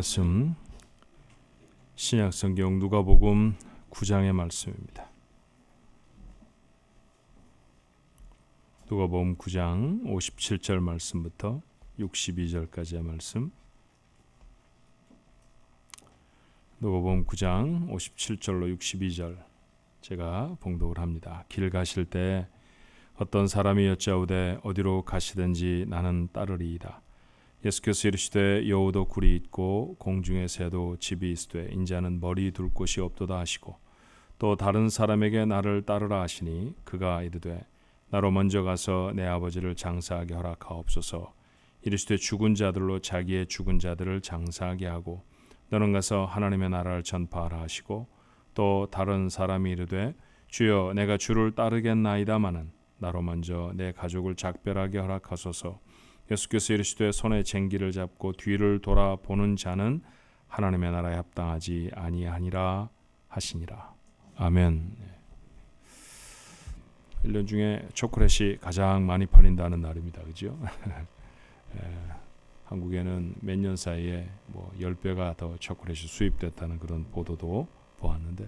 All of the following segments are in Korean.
말씀 신약성경 누가복음 9장의 말씀입니다. 누가복음 9장 57절 말씀부터 62절까지의 말씀. 누가복음 9장 57절로 62절 제가 봉독을 합니다. 길 가실 때 어떤 사람이 여짜오되 어디로 가시든지 나는 따르리이다. 예수께서 이르시되 여우도 굴이 있고 공중의 새도 집이 있으되 인자는 머리 둘 곳이 없도다 하시고 또 다른 사람에게 나를 따르라 하시니 그가 이르되 나로 먼저 가서 내 아버지를 장사하게 허락하옵소서. 이르시되 죽은 자들로 자기의 죽은 자들을 장사하게 하고 너는 가서 하나님의 나라를 전파하라 하시고 또 다른 사람이 이르되 주여 내가 주를 따르겠나이다마는 나로 먼저 내 가족을 작별하게 허락하소서. 예수께서 이르시되 손에 쟁기를 잡고 뒤를 돌아보는 자는 하나님의 나라에 합당하지 아니하니라 하시니라. 아멘. 1년 중에 초콜릿이 가장 많이 팔린다는 날입니다. 그죠? 한국에는 몇 년 사이에 10배가 더 초콜릿이 수입됐다는 그런 보도도 보았는데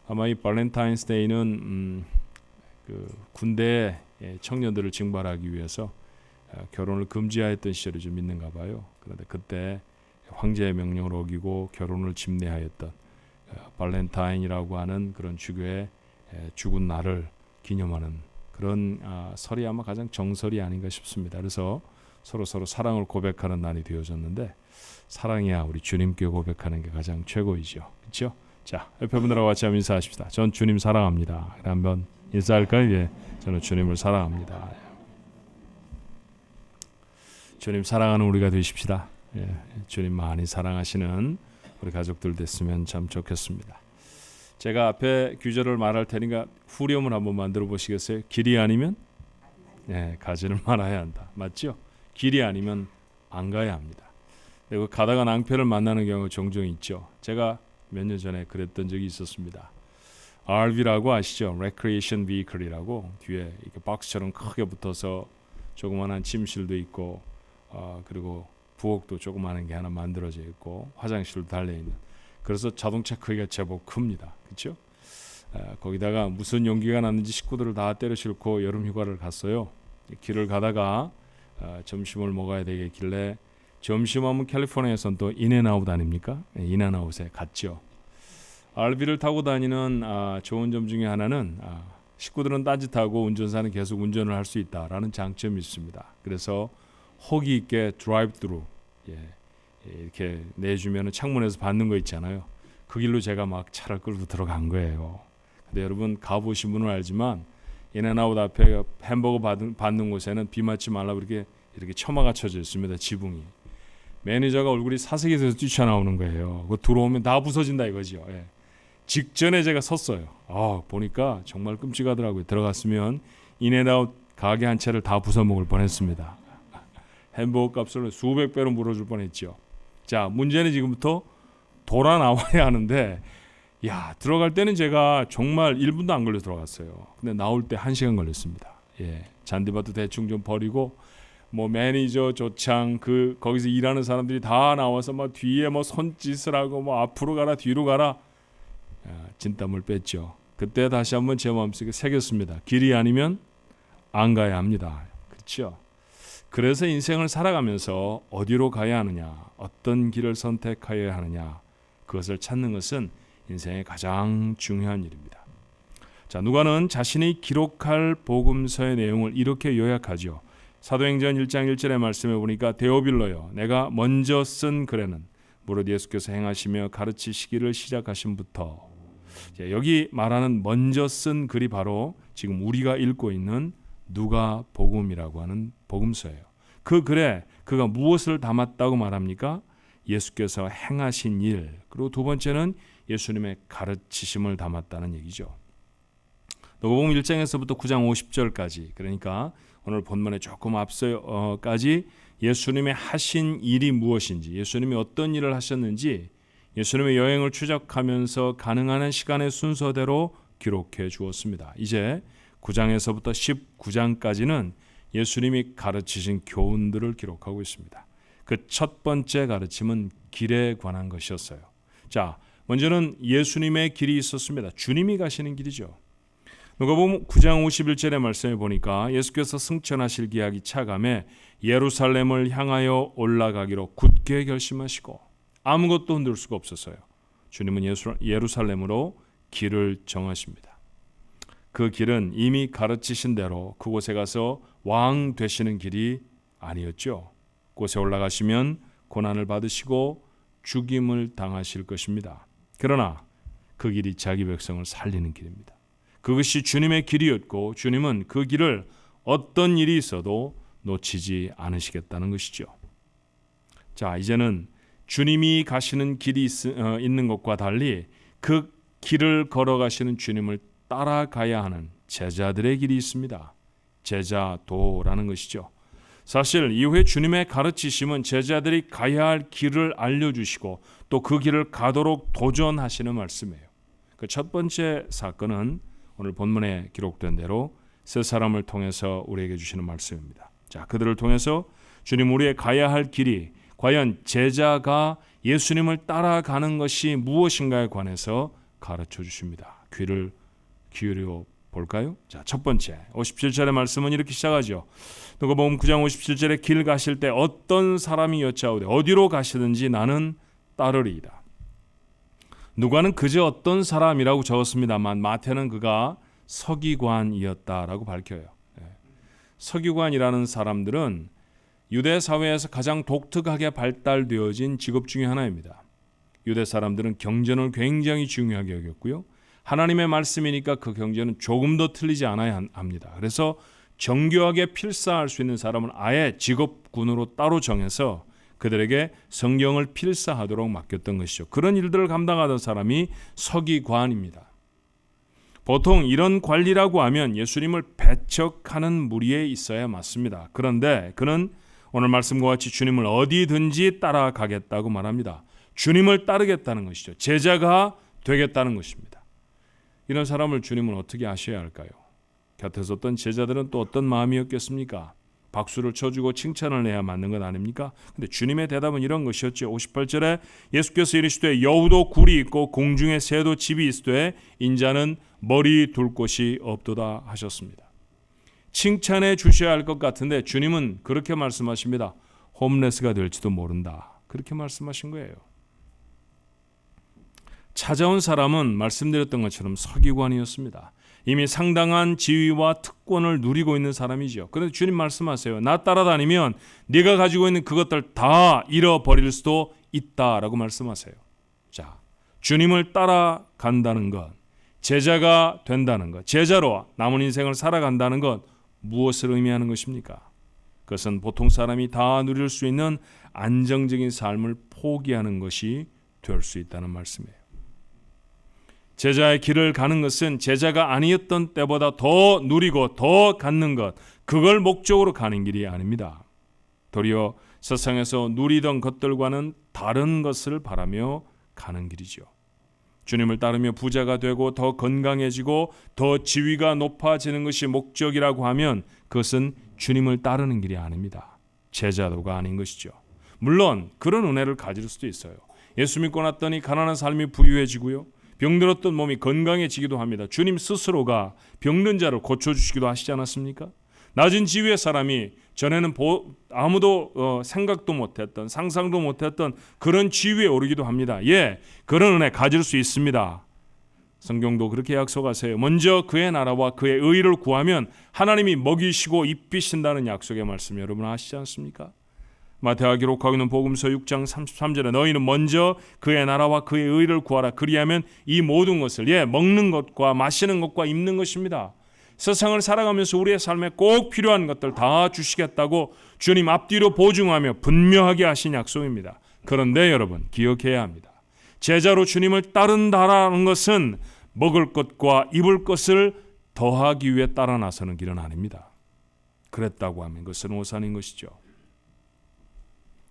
아마 이 발렌타인스데이는 그 군대 청년들을 징발하기 위해서 결혼을 금지하였던 시절이 좀 있는가 봐요. 그런데 그때 황제의 명령을 어기고 결혼을 집례하였던 발렌타인이라고 하는 그런 주교의 죽은 날을 기념하는 그런 설이 아마 가장 정설이 아닌가 싶습니다. 그래서 서로 사랑을 고백하는 날이 되어졌는데 사랑이야 우리 주님께 고백하는 게 가장 최고이죠. 그렇죠? 자, 옆에 분들하고 같이 한번 인사하십시다. 전 주님 사랑합니다. 한번 인사할까요? 예, 저는 주님을 사랑합니다. 주님 사랑하는 우리가 되십시다. 예, 주님 많이 사랑하시는 우리 가족들 됐으면 참 좋겠습니다. 제가 앞에 규절을 말할 테니까 후렴을 한번 만들어 보시겠어요? 길이 아니면 가지를 말아야 한다. 맞죠? 길이 아니면 안 가야 합니다. 그리고 가다가 낭패를 만나는 경우가 종종 있죠. 제가 몇 년 전에 그랬던 적이 있었습니다. RV라고 아시죠? Recreation Vehicle이라고 뒤에 이렇게 박스처럼 크게 붙어서 조그만한 침실도 있고 그리고 부엌도 조그마한 게 하나 만들어져 있고 화장실도 달려있는 그래서 자동차 크기가 제법 큽니다. 그렇죠? 거기다가 무슨 용기가 났는지 식구들을 다 때려 싣고 여름 휴가를 갔어요. 길을 가다가 점심을 먹어야 되겠길래 점심하면 캘리포니아에서는 또 인앤아웃 아닙니까? 인앤아웃에 갔죠. RV를 타고 다니는 좋은 점 중에 하나는 식구들은 딴짓하고 운전사는 계속 운전을 할 수 있다라는 장점이 있습니다. 그래서 호기 있게 드라이브-트루 이렇게 내주면 창문에서 받는 거 있잖아요. 그 길로 제가 막 차를 끌고 들어간 거예요. 근데 여러분 가보신 분은 알지만 인앤아웃 앞에 햄버거 받는 곳에는 비 맞지 말라고 이렇게 처마가 쳐져 있습니다. 지붕이. 매니저가 얼굴이 사색이 돼서 뛰쳐나오는 거예요. 그거 들어오면 다 부서진다 이거죠. 예. 직전에 제가 섰어요. 보니까 정말 끔찍하더라고요. 들어갔으면 인앤아웃 가게 한 채를 다 부숴먹을 뻔했습니다. 햄버거 값을 수백 배로 물어줄 뻔했죠. 자, 문제는 지금부터 돌아 나와야 하는데 들어갈 때는 제가 정말 1분도 안 걸려 들어갔어요. 근데 나올 때 1시간 걸렸습니다. 잔디밭도 대충 좀 버리고 매니저 조창 거기서 일하는 사람들이 다 나와서 뒤에 손짓을 하고 앞으로 가라 뒤로 가라 진땀을 뺐죠. 그때 다시 한번 제 마음속에 새겼습니다. 길이 아니면 안 가야 합니다. 그렇죠? 그래서 인생을 살아가면서 어디로 가야 하느냐, 어떤 길을 선택하여야 하느냐, 그것을 찾는 것은 인생의 가장 중요한 일입니다. 자, 누가는 자신이 기록할 복음서의 내용을 이렇게 요약하죠. 사도행전 1장 1절의 말씀에 보니까 데오빌로여 내가 먼저 쓴 글에는 무릇 예수께서 행하시며 가르치시기를 시작하신부터. 여기 말하는 먼저 쓴 글이 바로 지금 우리가 읽고 있는 누가복음이라고 하는 복음서예요. 그 글에 그가 무엇을 담았다고 말합니까? 예수께서 행하신 일, 그리고 두 번째는 예수님의 가르치심을 담았다는 얘기죠. 누가복음 1장에서부터 9장 50절까지, 그러니까 오늘 본문에 조금 앞서까지 예수님의 하신 일이 무엇인지, 예수님이 어떤 일을 하셨는지, 예수님의 여행을 추적하면서 가능한 한 시간의 순서대로 기록해 주었습니다. 이제 9장에서부터 19장까지는 예수님이 가르치신 교훈들을 기록하고 있습니다. 그 첫 번째 가르침은 길에 관한 것이었어요. 자, 먼저는 예수님의 길이 있었습니다. 주님이 가시는 길이죠. 누가복음 9장 51절의 말씀에 보니까 예수께서 승천하실 기약이 차감해 예루살렘을 향하여 올라가기로 굳게 결심하시고 아무것도 흔들 수가 없었어요. 주님은 예루살렘으로 길을 정하십니다. 그 길은 이미 가르치신 대로 그곳에 가서 왕 되시는 길이 아니었죠. 그곳에 올라가시면 고난을 받으시고 죽임을 당하실 것입니다. 그러나 그 길이 자기 백성을 살리는 길입니다. 그것이 주님의 길이었고 주님은 그 길을 어떤 일이 있어도 놓치지 않으시겠다는 것이죠. 자, 이제는 주님이 가시는 길이 있는 것과 달리 그 길을 걸어가시는 주님을 따라가야 하는 제자들의 길이 있습니다. 제자도라는 것이죠. 사실 이후에 주님의 가르치심은 제자들이 가야 할 길을 알려주시고 또 그 길을 가도록 도전하시는 말씀이에요. 그 첫 번째 사건은 오늘 본문에 기록된 대로 세 사람을 통해서 우리에게 주시는 말씀입니다. 자, 그들을 통해서 주님 우리의 가야 할 길이 과연 제자가 예수님을 따라가는 것이 무엇인가에 관해서 가르쳐 주십니다. 귀를 기울여 볼까요? 자, 첫 번째 57절의 말씀은 이렇게 시작하죠. 누가복음 9장 57절에 길 가실 때 어떤 사람이 여짜오되 어디로 가시든지 나는 따르리이다. 누가는 그저 어떤 사람이라고 적었습니다만 마태는 그가 서기관이었다라고 밝혀요. 서기관이라는 사람들은 유대 사회에서 가장 독특하게 발달되어진 직업 중에 하나입니다. 유대 사람들은 경전을 굉장히 중요하게 여겼고요. 하나님의 말씀이니까 그 경전은 조금 더 틀리지 않아야 합니다. 그래서 정교하게 필사할 수 있는 사람은 아예 직업군으로 따로 정해서 그들에게 성경을 필사하도록 맡겼던 것이죠. 그런 일들을 감당하던 사람이 서기관입니다. 보통 이런 관리라고 하면 예수님을 배척하는 무리에 있어야 맞습니다. 그런데 그는 오늘 말씀과 같이 주님을 어디든지 따라가겠다고 말합니다. 주님을 따르겠다는 것이죠. 제자가 되겠다는 것입니다. 이런 사람을 주님은 어떻게 아셔야 할까요? 곁에서 어떤 제자들은 또 어떤 마음이었겠습니까? 박수를 쳐주고 칭찬을 해야 맞는 것 아닙니까? 근데 주님의 대답은 이런 것이었죠. 58절에 예수께서 이르시되 여우도 굴이 있고 공중에 새도 집이 있으되 인자는 머리 둘 곳이 없도다 하셨습니다. 칭찬해 주셔야 할 것 같은데 주님은 그렇게 말씀하십니다. 홈레스가 될지도 모른다. 그렇게 말씀하신 거예요. 찾아온 사람은 말씀드렸던 것처럼 서기관이었습니다. 이미 상당한 지위와 특권을 누리고 있는 사람이죠. 그런데 주님 말씀하세요. 나 따라다니면 네가 가지고 있는 그것들 다 잃어버릴 수도 있다라고 말씀하세요. 자, 주님을 따라간다는 것, 제자가 된다는 것, 제자로 남은 인생을 살아간다는 것 무엇을 의미하는 것입니까? 그것은 보통 사람이 다 누릴 수 있는 안정적인 삶을 포기하는 것이 될 수 있다는 말씀이에요. 제자의 길을 가는 것은 제자가 아니었던 때보다 더 누리고 더 갖는 것, 그걸 목적으로 가는 길이 아닙니다. 도리어 세상에서 누리던 것들과는 다른 것을 바라며 가는 길이죠. 주님을 따르며 부자가 되고 더 건강해지고 더 지위가 높아지는 것이 목적이라고 하면 그것은 주님을 따르는 길이 아닙니다. 제자도가 아닌 것이죠. 물론 그런 은혜를 가질 수도 있어요. 예수 믿고 났더니 가난한 삶이 부유해지고요. 병들었던 몸이 건강해지기도 합니다. 주님 스스로가 병든 자를 고쳐주시기도 하시지 않았습니까? 낮은 지위의 사람이 전에는 아무도 생각도 못했던 상상도 못했던 그런 지위에 오르기도 합니다. 예, 그런 은혜 가질 수 있습니다. 성경도 그렇게 약속하세요. 먼저 그의 나라와 그의 의를 구하면 하나님이 먹이시고 입히신다는 약속의 말씀 여러분 아시지 않습니까? 마태가 기록하고 있는 복음서 6장 33절에 너희는 먼저 그의 나라와 그의 의를 구하라. 그리하면 이 모든 것을 먹는 것과 마시는 것과 입는 것입니다. 세상을 살아가면서 우리의 삶에 꼭 필요한 것들 다 주시겠다고 주님 앞뒤로 보증하며 분명하게 하신 약속입니다. 그런데 여러분 기억해야 합니다. 제자로 주님을 따른다라는 것은 먹을 것과 입을 것을 더하기 위해 따라 나서는 길은 아닙니다. 그랬다고 하면 그것은 오산인 것이죠.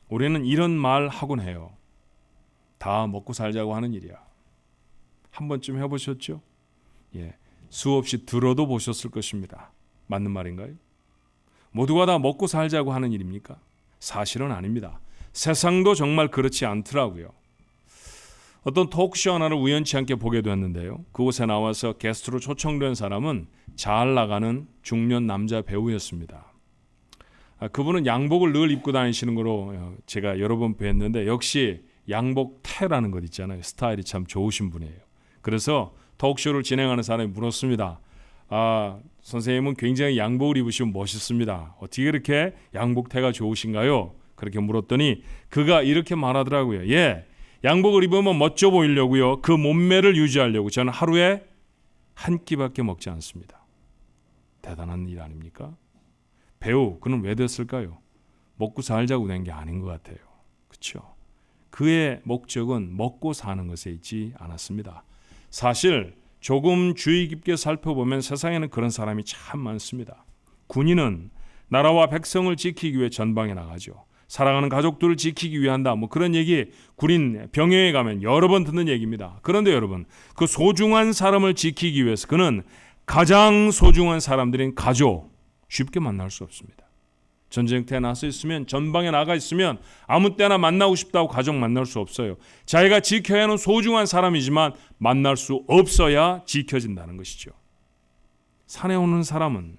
우리는 이런 말 하곤 해요. 다 먹고 살자고 하는 일이야. 한 번쯤 해보셨죠? 예, 수없이 들어도 보셨을 것입니다. 맞는 말인가요? 모두가 다 먹고 살자고 하는 일입니까? 사실은 아닙니다. 세상도 정말 그렇지 않더라고요. 어떤 토크쇼 하나를 우연치 않게 보게 되었는데요. 그곳에 나와서 게스트로 초청된 사람은 잘 나가는 중년 남자 배우였습니다. 그분은 양복을 늘 입고 다니시는 거로 제가 여러 번 뵀는데 역시 양복태라는 것 있잖아요. 스타일이 참 좋으신 분이에요. 그래서 토크쇼를 진행하는 사람이 물었습니다. 선생님은 굉장히 양복을 입으시면 멋있습니다. 어떻게 그렇게 양복태가 좋으신가요? 그렇게 물었더니 그가 이렇게 말하더라고요. 예, 양복을 입으면 멋져 보이려고요. 그 몸매를 유지하려고 저는 하루에 한 끼밖에 먹지 않습니다. 대단한 일 아닙니까? 배우, 그는 왜 됐을까요? 먹고 살자고 된 게 아닌 것 같아요. 그렇죠? 그의 목적은 먹고 사는 것에 있지 않았습니다. 사실 조금 주의 깊게 살펴보면 세상에는 그런 사람이 참 많습니다. 군인은 나라와 백성을 지키기 위해 전방에 나가죠. 사랑하는 가족들을 지키기 위한다. 그런 얘기 군인 병영에 가면 여러 번 듣는 얘기입니다. 그런데 여러분, 그 소중한 사람을 지키기 위해서 그는 가장 소중한 사람들인 가족 쉽게 만날 수 없습니다. 전쟁터에 나서 있으면 전방에 나가 있으면 아무 때나 만나고 싶다고 가족 만날 수 없어요. 자기가 지켜야 하는 소중한 사람이지만 만날 수 없어야 지켜진다는 것이죠. 산에 오는 사람은,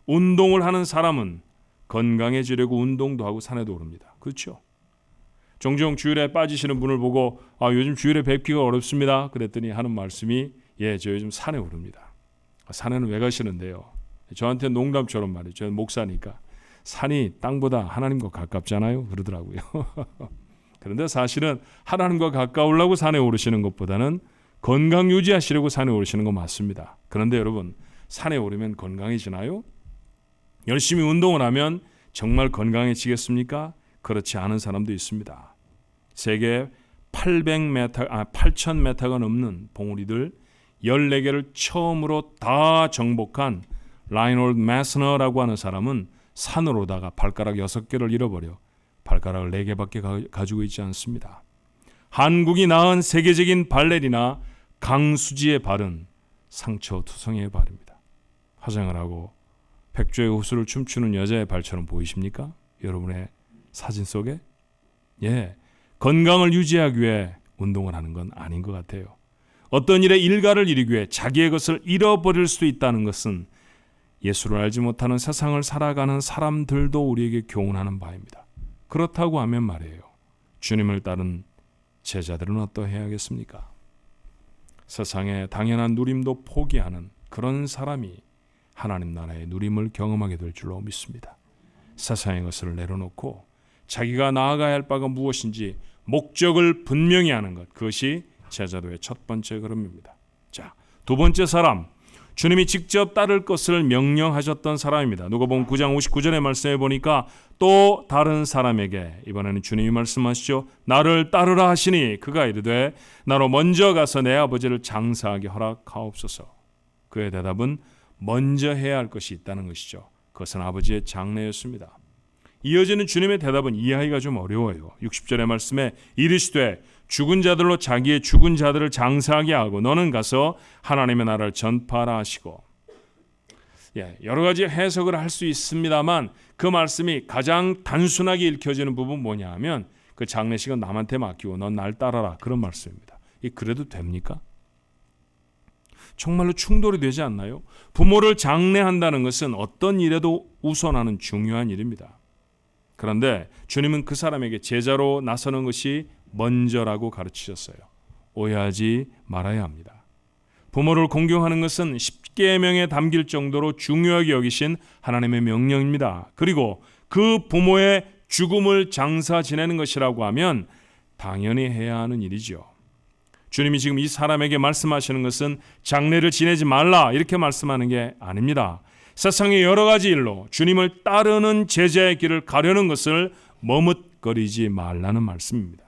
운동을 하는 사람은 건강해지려고 운동도 하고 산에도 오릅니다. 그렇죠? 종종 주일에 빠지시는 분을 보고 요즘 주일에 뵙기가 어렵습니다. 그랬더니 하는 말씀이 저 요즘 산에 오릅니다. 산에는 왜 가시는데요? 저한테 농담처럼 말이에요. 저는 목사니까. 산이 땅보다 하나님과 가깝잖아요. 그러더라고요. 그런데 사실은 하나님과 가까우려고 산에 오르시는 것보다는 건강 유지하시려고 산에 오르시는 거 맞습니다. 그런데 여러분, 산에 오르면 건강해지나요? 열심히 운동을 하면 정말 건강해지겠습니까? 그렇지 않은 사람도 있습니다. 세계 8,000m가 넘는 봉우리들 14개를 처음으로 다 정복한 라이놀드 매스너라고 하는 사람은 산으로 오다가 발가락 6개를 잃어버려 발가락을 4개밖에 가지고 있지 않습니다. 한국이 낳은 세계적인 발레리나 강수지의 발은 상처투성이의 발입니다. 화장을 하고 백조의 호수를 춤추는 여자의 발처럼 보이십니까? 여러분의 사진 속에? 건강을 유지하기 위해 운동을 하는 건 아닌 것 같아요. 어떤 일에 일가를 이루기 위해 자기의 것을 잃어버릴 수도 있다는 것은 예수를 알지 못하는 세상을 살아가는 사람들도 우리에게 교훈하는 바입니다. 그렇다고 하면 말이에요. 주님을 따른 제자들은 어떠해야겠습니까? 세상의 당연한 누림도 포기하는 그런 사람이 하나님 나라의 누림을 경험하게 될 줄로 믿습니다. 세상의 것을 내려놓고 자기가 나아가야 할 바가 무엇인지 목적을 분명히 하는 것, 그것이 제자도의 첫 번째 걸음입니다. 자, 두 번째 사람, 주님이 직접 따를 것을 명령하셨던 사람입니다. 누가복음 9장 59절의 말씀에 보니까 또 다른 사람에게 이번에는 주님이 말씀하시죠. 나를 따르라 하시니 그가 이르되 나로 먼저 가서 내 아버지를 장사하게 허락하옵소서. 그의 대답은 먼저 해야 할 것이 있다는 것이죠. 그것은 아버지의 장례였습니다. 이어지는 주님의 대답은 이해하기가 좀 어려워요. 60절의 말씀에 이르시되 죽은 자들로 자기의 죽은 자들을 장사하게 하고 너는 가서 하나님의 나라를 전파하라 하시고, 여러 가지 해석을 할 수 있습니다만 그 말씀이 가장 단순하게 읽혀지는 부분 뭐냐 하면 그 장례식은 남한테 맡기고 넌 날 따라라, 그런 말씀입니다. 그래도 됩니까? 정말로 충돌이 되지 않나요? 부모를 장례한다는 것은 어떤 일에도 우선하는 중요한 일입니다. 그런데 주님은 그 사람에게 제자로 나서는 것이 먼저라고 가르치셨어요. 오해하지 말아야 합니다. 부모를 공경하는 것은 십계명에 담길 정도로 중요하게 여기신 하나님의 명령입니다. 그리고 그 부모의 죽음을 장사 지내는 것이라고 하면 당연히 해야 하는 일이죠. 주님이 지금 이 사람에게 말씀하시는 것은 장례를 지내지 말라 이렇게 말씀하는 게 아닙니다. 세상의 여러 가지 일로 주님을 따르는 제자의 길을 가려는 것을 머뭇거리지 말라는 말씀입니다.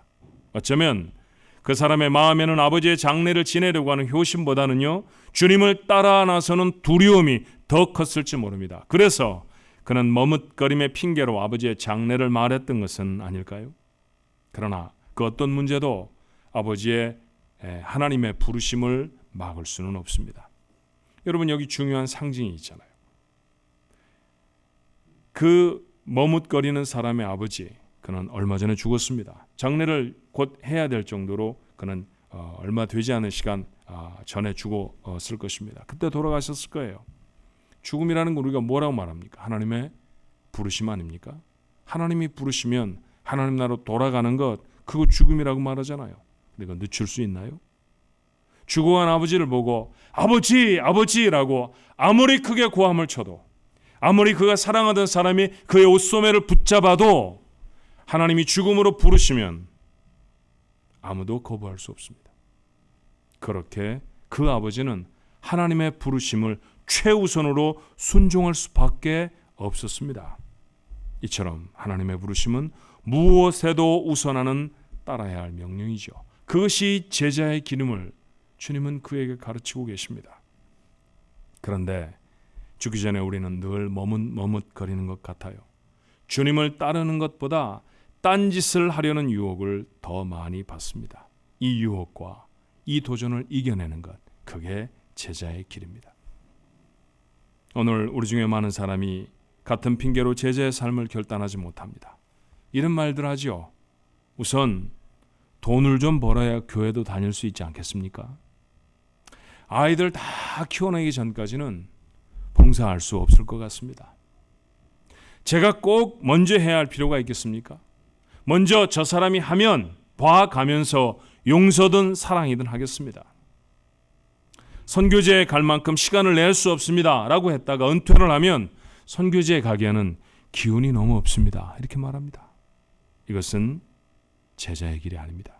어쩌면 그 사람의 마음에는 아버지의 장례를 지내려고 하는 효심보다는요, 주님을 따라 나서는 두려움이 더 컸을지 모릅니다. 그래서 그는 머뭇거림의 핑계로 아버지의 장례를 말했던 것은 아닐까요? 그러나 그 어떤 문제도 아버지의 하나님의 부르심을 막을 수는 없습니다. 여러분, 여기 중요한 상징이 있잖아요. 그 머뭇거리는 사람의 아버지, 그는 얼마 전에 죽었습니다. 장례를 곧 해야 될 정도로 그는 얼마 되지 않은 시간 전에 죽었을 것입니다. 그때 돌아가셨을 거예요. 죽음이라는 건 우리가 뭐라고 말합니까? 하나님의 부르심 아닙니까? 하나님이 부르시면 하나님 나라로 돌아가는 것, 그거 죽음이라고 말하잖아요. 근데 그거 늦출 수 있나요? 죽어간 아버지를 보고 아버지, 아버지라고 아무리 크게 고함을 쳐도, 아무리 그가 사랑하던 사람이 그의 옷소매를 붙잡아도 하나님이 죽음으로 부르시면 아무도 거부할 수 없습니다. 그렇게 그 아버지는 하나님의 부르심을 최우선으로 순종할 수밖에 없었습니다. 이처럼 하나님의 부르심은 무엇에도 우선하는 따라야 할 명령이죠. 그것이 제자의 기름을 주님은 그에게 가르치고 계십니다. 그런데 죽기 전에 우리는 늘 머뭇거리는 것 같아요. 주님을 따르는 것보다 딴짓을 하려는 유혹을 더 많이 받습니다. 이 유혹과 이 도전을 이겨내는 것, 그게 제자의 길입니다. 오늘 우리 중에 많은 사람이 같은 핑계로 제자의 삶을 결단하지 못합니다. 이런 말들 하죠. 우선 돈을 좀 벌어야 교회도 다닐 수 있지 않겠습니까? 아이들 다 키워내기 전까지는 봉사할 수 없을 것 같습니다. 제가 꼭 먼저 해야 할 필요가 있겠습니까? 먼저 저 사람이 하면 봐가면서 용서든 사랑이든 하겠습니다. 선교제에 갈 만큼 시간을 낼 수 없습니다 라고 했다가 은퇴를 하면 선교제에 가기에는 기운이 너무 없습니다 이렇게 말합니다. 이것은 제자의 길이 아닙니다.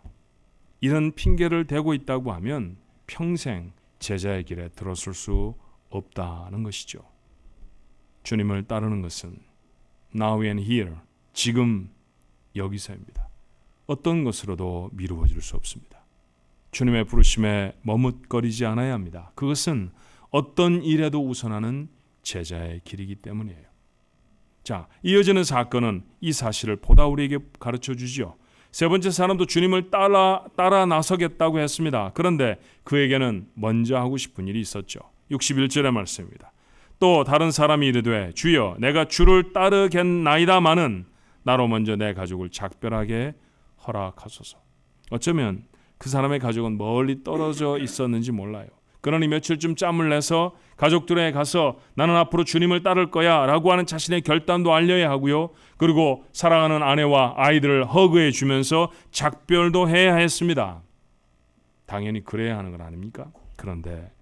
이런 핑계를 대고 있다고 하면 평생 제자의 길에 들어설 수 없다는 것이죠. 주님을 따르는 것은 now and here, 지금 여기서입니다. 어떤 것으로도 미루어질 수 없습니다. 주님의 부르심에 머뭇거리지 않아야 합니다. 그것은 어떤 일에도 우선하는 제자의 길이기 때문이에요. 자, 이어지는 사건은 이 사실을 보다 우리에게 가르쳐 주지요. 세 번째 사람도 주님을 따라 나서겠다고 했습니다. 그런데 그에게는 먼저 하고 싶은 일이 있었죠. 61절의 말씀입니다. 또 다른 사람이 이르되 주여 내가 주를 따르겠나이다마는 나로 먼저 내 가족을 작별하게 허락하소서. 어쩌면 그 사람의 가족은 멀리 떨어져 있었는지 몰라요. 그러니 며칠쯤 짬을 내서 가족들에 가서 나는 앞으로 주님을 따를 거야 라고 하는 자신의 결단도 알려야 하고요. 그리고 사랑하는 아내와 아이들을 허그해 주면서 작별도 해야 했습니다. 당연히 그래야 하는 건 아닙니까? 그런데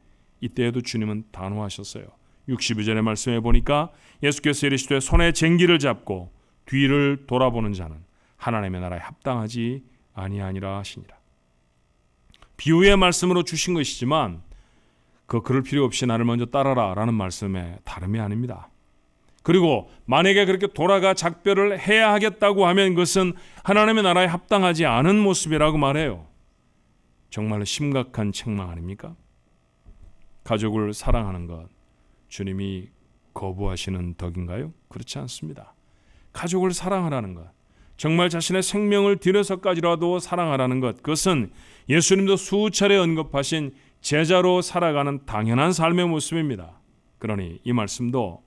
이때에도 주님은 단호하셨어요. 62절의 말씀에 보니까 예수께서 이르시되 손에 쟁기를 잡고 뒤를 돌아보는 자는 하나님의 나라에 합당하지 아니하니라 하시니라. 비유의 말씀으로 주신 것이지만 그럴 필요 없이 나를 먼저 따라라 라는 말씀에 다름이 아닙니다. 그리고 만약에 그렇게 돌아가 작별을 해야 하겠다고 하면 그것은 하나님의 나라에 합당하지 않은 모습이라고 말해요. 정말로 심각한 책망 아닙니까? 가족을 사랑하는 것 주님이 거부하시는 덕인가요? 그렇지 않습니다. 가족을 사랑하라는 것, 정말 자신의 생명을 들여서까지라도 사랑하라는 것, 그것은 예수님도 수차례 언급하신 제자로 살아가는 당연한 삶의 모습입니다. 그러니 이 말씀도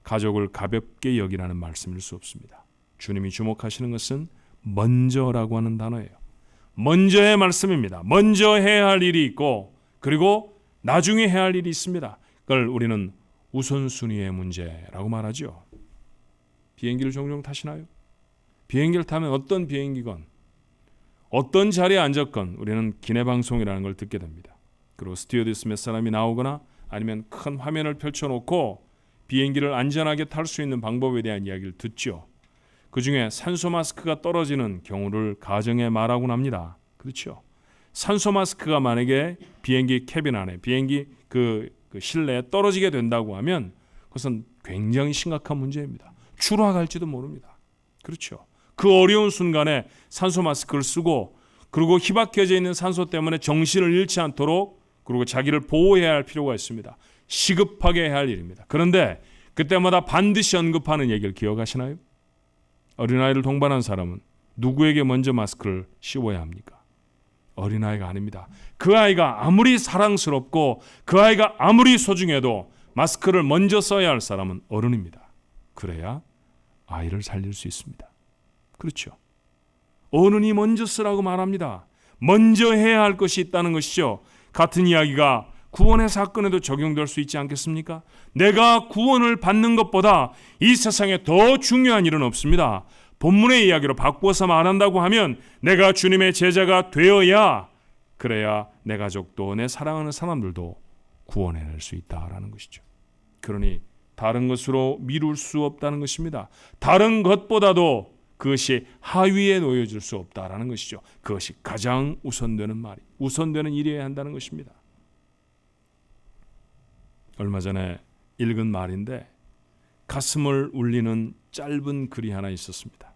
가족을 가볍게 여기라는 말씀일 수 없습니다. 주님이 주목하시는 것은 먼저라고 하는 단어예요. 먼저의 말씀입니다. 먼저 해야 할 일이 있고 그리고 나중에 해야 할 일이 있습니다. 그걸 우리는 우선순위의 문제라고 말하죠. 비행기를 종종 타시나요? 비행기를 타면 어떤 비행기건 어떤 자리에 앉았건 우리는 기내방송이라는 걸 듣게 됩니다. 그리고 스튜어디스 몇 사람이 나오거나 아니면 큰 화면을 펼쳐놓고 비행기를 안전하게 탈 수 있는 방법에 대한 이야기를 듣죠. 그 중에 산소 마스크가 떨어지는 경우를 가정에 말하곤 합니다. 그렇죠. 산소 마스크가 만약에 비행기 캐빈 안에 비행기 그 실내에 떨어지게 된다고 하면 그것은 굉장히 심각한 문제입니다. 추락할지도 모릅니다. 그렇죠. 그 어려운 순간에 산소 마스크를 쓰고 그리고 희박해져 있는 산소 때문에 정신을 잃지 않도록 그리고 자기를 보호해야 할 필요가 있습니다. 시급하게 해야 할 일입니다. 그런데 그때마다 반드시 언급하는 얘기를 기억하시나요? 어린아이를 동반한 사람은 누구에게 먼저 마스크를 씌워야 합니까? 어린아이가 아닙니다. 그 아이가 아무리 사랑스럽고 그 아이가 아무리 소중해도 마스크를 먼저 써야 할 사람은 어른입니다. 그래야 아이를 살릴 수 있습니다. 그렇죠. 어른이 먼저 쓰라고 말합니다. 먼저 해야 할 것이 있다는 것이죠. 같은 이야기가 구원의 사건에도 적용될 수 있지 않겠습니까? 내가 구원을 받는 것보다 이 세상에 더 중요한 일은 없습니다. 본문의 이야기로 바꾸어서 말한다고 하면 내가 주님의 제자가 되어야, 그래야 내 가족도 내 사랑하는 사람들도 구원해낼 수 있다라는 것이죠. 그러니 다른 것으로 미룰 수 없다는 것입니다. 다른 것보다도 그것이 하위에 놓여질 수 없다라는 것이죠. 그것이 가장 우선되는 일이어야 한다는 것입니다. 얼마 전에 읽은 말인데 가슴을 울리는 짧은 글이 하나 있었습니다.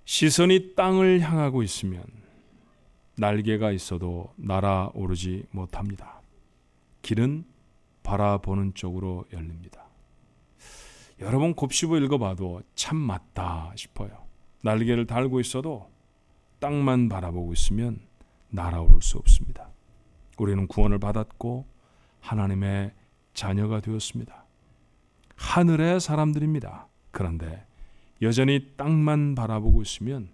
시선이 땅을 향하고 있으면 날개가 있어도 날아오르지 못합니다. 길은 바라보는 쪽으로 열립니다. 여러분 곱씹어 읽어봐도 참 맞다 싶어요. 날개를 달고 있어도 땅만 바라보고 있으면 날아오를 수 없습니다. 우리는 구원을 받았고 하나님의 자녀가 되었습니다. 하늘의 사람들입니다. 그런데 여전히 땅만 바라보고 있으면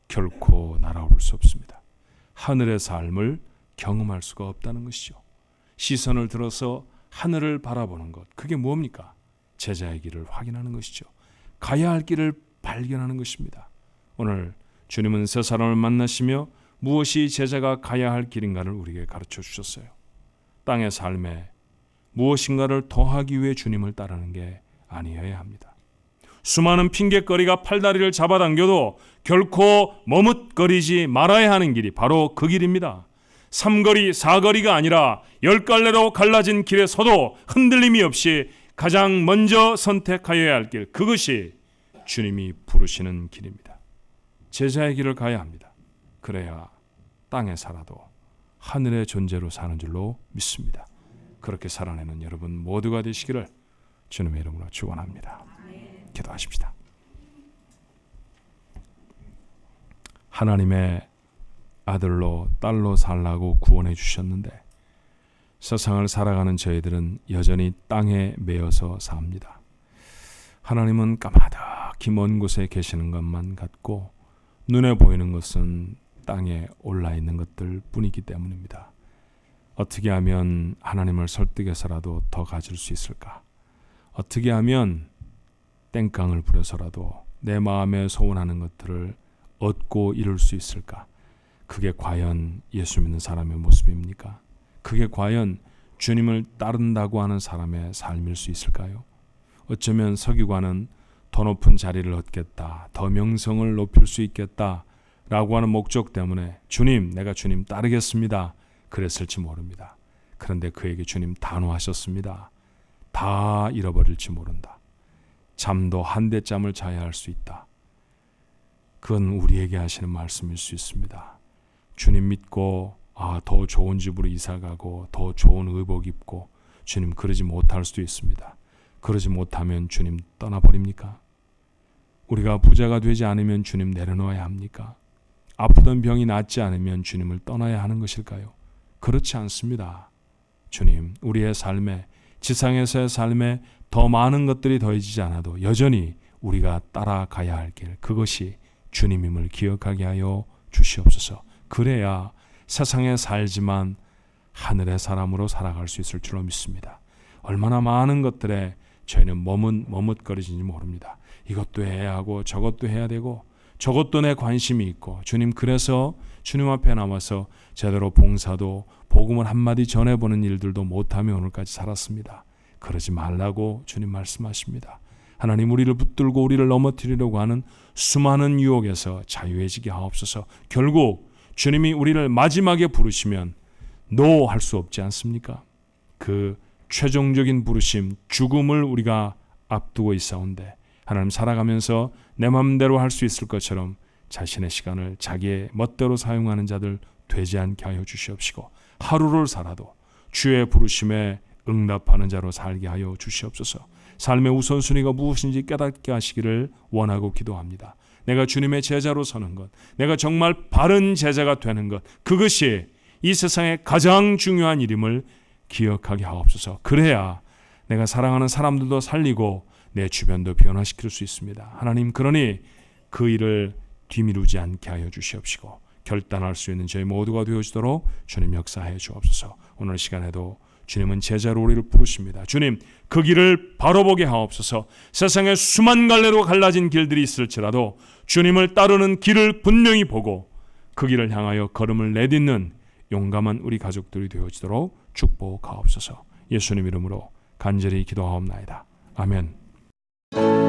결코 날아오를 수 없습니다. 하늘의 삶을 경험할 수가 없다는 것이죠. 시선을 들어서 하늘을 바라보는 것, 그게 뭡니까? 제자의 길을 확인하는 것이죠. 가야 할 길을 발견하는 것입니다. 오늘 주님은 세 사람을 만나시며 무엇이 제자가 가야 할 길인가를 우리에게 가르쳐 주셨어요. 땅의 삶에 무엇인가를 더하기 위해 주님을 따르는 게 아니어야 합니다. 수많은 핑곗거리가 팔다리를 잡아당겨도 결코 머뭇거리지 말아야 하는 길이 바로 그 길입니다. 3거리, 4거리가 아니라 10갈래로 갈라진 길에 서도 흔들림이 없이 가장 먼저 선택하여야 할 길, 그것이 주님이 부르시는 길입니다. 제자의 길을 가야 합니다. 그래야 땅에 살아도 하늘의 존재로 사는 줄로 믿습니다. 그렇게 살아내는 여러분 모두가 되시기를 주님의 이름으로 축원합니다. 기도하십시다. 하나님의 아들로 딸로 살라고 구원해 주셨는데 세상을 살아가는 저희들은 여전히 땅에 매여서 삽니다. 하나님은 까마득히 먼 곳에 계시는 것만 같고 눈에 보이는 것은 땅에 올라 있는 것들 뿐이기 때문입니다. 어떻게 하면 하나님을 설득해서라도 더 가질 수 있을까? 어떻게 하면 땡깡을 부려서라도 내 마음에 소원하는 것들을 얻고 이룰 수 있을까? 그게 과연 예수 믿는 사람의 모습입니까? 그게 과연 주님을 따른다고 하는 사람의 삶일 수 있을까요? 어쩌면 서기관은 더 높은 자리를 얻겠다, 더 명성을 높일 수 있겠다 라고 하는 목적 때문에 주님, 내가 주님 따르겠습니다 그랬을지 모릅니다. 그런데 그에게 주님 단호하셨습니다. 다 잃어버릴지 모른다. 잠도 한대 잠을 자야 할 수 있다. 그건 우리에게 하시는 말씀일 수 있습니다. 주님 믿고 더 좋은 집으로 이사가고 더 좋은 의복 입고 주님 그러지 못할 수도 있습니다. 그러지 못하면 주님 떠나버립니까? 우리가 부자가 되지 않으면 주님 내려놓아야 합니까? 아프던 병이 낫지 않으면 주님을 떠나야 하는 것일까요? 그렇지 않습니다. 주님, 우리의 삶에, 지상에서의 삶에 더 많은 것들이 더해지지 않아도 여전히 우리가 따라가야 할 길, 그것이 주님임을 기억하게 하여 주시옵소서. 그래야 세상에 살지만 하늘의 사람으로 살아갈 수 있을 줄로 믿습니다. 얼마나 많은 것들에 저희는 머뭇거리는지 모릅니다. 이것도 해야 하고 저것도 해야 되고 저것도 내 관심이 있고 주님, 그래서 주님 앞에 나와서 제대로 봉사도 복음을 한마디 전해보는 일들도 못하며 오늘까지 살았습니다. 그러지 말라고 주님 말씀하십니다. 하나님, 우리를 붙들고 우리를 넘어뜨리려고 하는 수많은 유혹에서 자유해지게 하옵소서. 결국 주님이 우리를 마지막에 부르시면 노 할 수 없지 않습니까? 그 최종적인 부르심, 죽음을 우리가 앞두고 있사온데 하나님, 살아가면서 내 맘대로 할 수 있을 것처럼 자신의 시간을 자기의 멋대로 사용하는 자들 되지 않게 하여 주시옵시고, 하루를 살아도 주의 부르심에 응답하는 자로 살게 하여 주시옵소서. 삶의 우선순위가 무엇인지 깨닫게 하시기를 원하고 기도합니다. 내가 주님의 제자로 서는 것, 내가 정말 바른 제자가 되는 것, 그것이 이 세상의 가장 중요한 일임을 기억하게 하옵소서. 그래야 내가 사랑하는 사람들도 살리고 내 주변도 변화시킬 수 있습니다. 하나님, 그러니 그 일을 뒤미루지 않게 하여 주시옵시고 결단할 수 있는 저희 모두가 되어지도록 주님 역사하여 주옵소서. 오늘 시간에도 주님은 제자로 우리를 부르십니다. 주님, 그 길을 바로 보게 하옵소서. 세상에 수만 갈래로 갈라진 길들이 있을지라도 주님을 따르는 길을 분명히 보고 그 길을 향하여 걸음을 내딛는 용감한 우리 가족들이 되어지도록 축복하옵소서. 예수님 이름으로 간절히 기도하옵나이다. 아멘.